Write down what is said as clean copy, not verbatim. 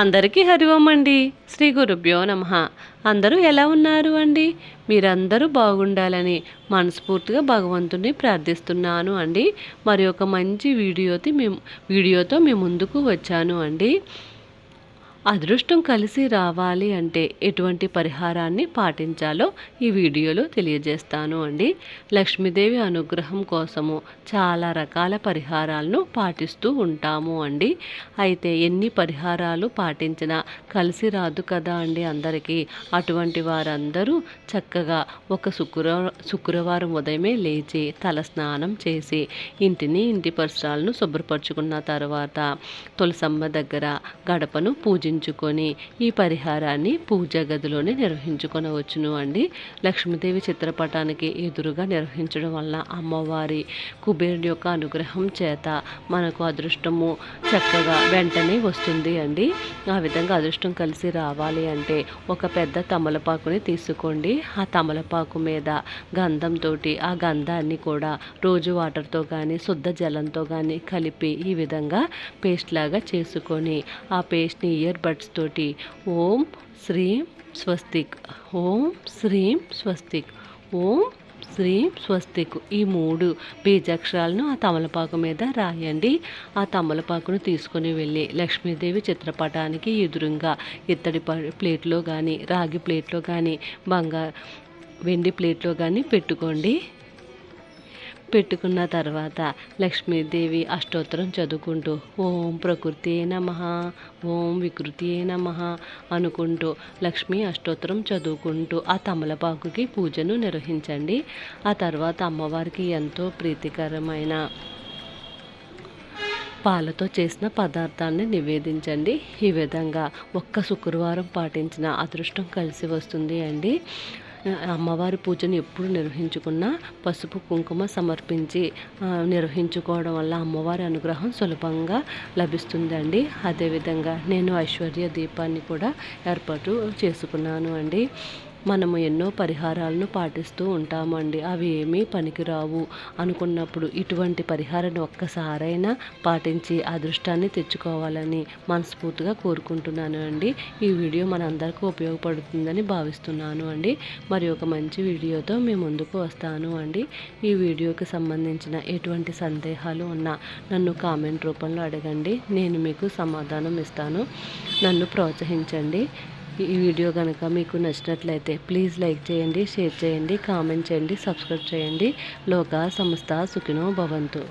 అందరికీ హరి ఓం అండి. శ్రీ గురుభ్యో నమః. అందరూ ఎలా ఉన్నారు అండి? మీరందరూ బాగుండాలని మనస్ఫూర్తిగా భగవంతుని ప్రార్థిస్తున్నాను అండి. మరి ఒక మంచి వీడియోతో మీ ముందుకు వచ్చాను అండి. అదృష్టం కలిసి రావాలి అంటే ఎటువంటి పరిహారాన్ని పాటించాలో ఈ వీడియోలో తెలియజేస్తాను అండి. లక్ష్మీదేవి అనుగ్రహం కోసము చాలా రకాల పరిహారాలను పాటిస్తూ ఉంటాము అండి. అయితే ఎన్ని పరిహారాలు పాటించినా కలిసి రాదు కదా అండి అందరికీ. అటువంటి వారందరూ చక్కగా ఒక శుక్రవారం ఉదయమే లేచి తలస్నానం చేసి ఇంటి పరిసరాలను శుభ్రపరచుకున్న తర్వాత తులసమ్మ దగ్గర గడపను పూజించుకొని ఈ పరిహారాన్ని పూజా గదిలోనే నిర్వహించుకొనవచ్చును అండి. లక్ష్మీదేవి చిత్రపటానికి ఎదురుగా నిర్వహించడం వలన అమ్మవారి కుబేరుడి యొక్క అనుగ్రహం చేత మనకు అదృష్టము చక్కగా వెంటనే వస్తుంది అండి. ఆ విధంగా అదృష్టం కలిసి రావాలి అంటే ఒక పెద్ద తమలపాకుని తీసుకోండి. ఆ తమలపాకు మీద గంధంతో ఆ గంధాన్ని కూడా రోజు వాటర్తో కానీ శుద్ధ జలంతో కానీ కలిపి ఈ విధంగా పేస్ట్ లాగా చేసుకొని ఆ పేస్ట్ని ఇయర్ బడ్స్ తోటి ఓం శ్రీం స్వస్తిక్, ఓం శ్రీం స్వస్తిక్, ఓం శ్రీం స్వస్తిక్ ఈ 3 బీజాక్షరాలను ఆ తమలపాకు మీద రాయండి. ఆ తమలపాకును తీసుకొని వెళ్ళి లక్ష్మీదేవి చిత్రపటానికి ఎదురుగా ఇత్తడి ప్లేట్లో కానీ రాగి ప్లేట్లో కానీ వెండి ప్లేట్లో కానీ పెట్టుకున్న తర్వాత లక్ష్మీదేవి అష్టోత్తరం చదువుకుంటూ ఓం ప్రకృతియే నమః, ఓం వికృతియే నమః అనుకుంటూ లక్ష్మీ అష్టోత్తరం చదువుకుంటూ ఆ తమలపాకుకి పూజను నిర్వహించండి. ఆ తర్వాత అమ్మవారికి ఎంతో ప్రీతికరమైన పాలతో చేసిన పదార్థాన్ని నివేదించండి. ఈ విధంగా ఒక్క శుక్రవారం పాటించిన అదృష్టం కలిసి వస్తుంది అండి. అమ్మవారి పూజను ఎప్పుడు నిర్వహించుకున్నా పసుపు కుంకుమ సమర్పించి నిర్వహించుకోవడం వల్ల అమ్మవారి అనుగ్రహం సులభంగా లభిస్తుందండి. అదేవిధంగా నేను ఐశ్వర్య దీపాన్ని కూడా ఏర్పాటు చేసుకున్నాను అండి. మనము ఎన్నో పరిహారాలను పాటిస్తూ ఉంటామండి. అవి ఏమీ పనికిరావు అనుకున్నప్పుడు ఇటువంటి పరిహారాన్ని ఒక్కసారైనా పాటించి అదృష్టాన్ని తెచ్చుకోవాలని మనస్ఫూర్తిగా కోరుకుంటున్నాను అండి. ఈ వీడియో మనందరికీ ఉపయోగపడుతుందని భావిస్తున్నాను అండి. మరి ఒక మంచి వీడియోతో మీ ముందుకు వస్తాను అండి. ఈ వీడియోకి సంబంధించిన ఎటువంటి సందేహాలు ఉన్నా నన్ను కామెంట్ రూపంలో అడగండి. నేను మీకు సమాధానం ఇస్తాను. నన్ను ప్రోత్సహించండి. ఈ వీడియో కనుక మీకు నచ్చినట్లయితే ప్లీజ్ లైక్ చేయండి, షేర్ చేయండి, కామెంట్ చేయండి, సబ్స్క్రైబ్ చేయండి. లోకా సమస్త సుఖినో భవంతు.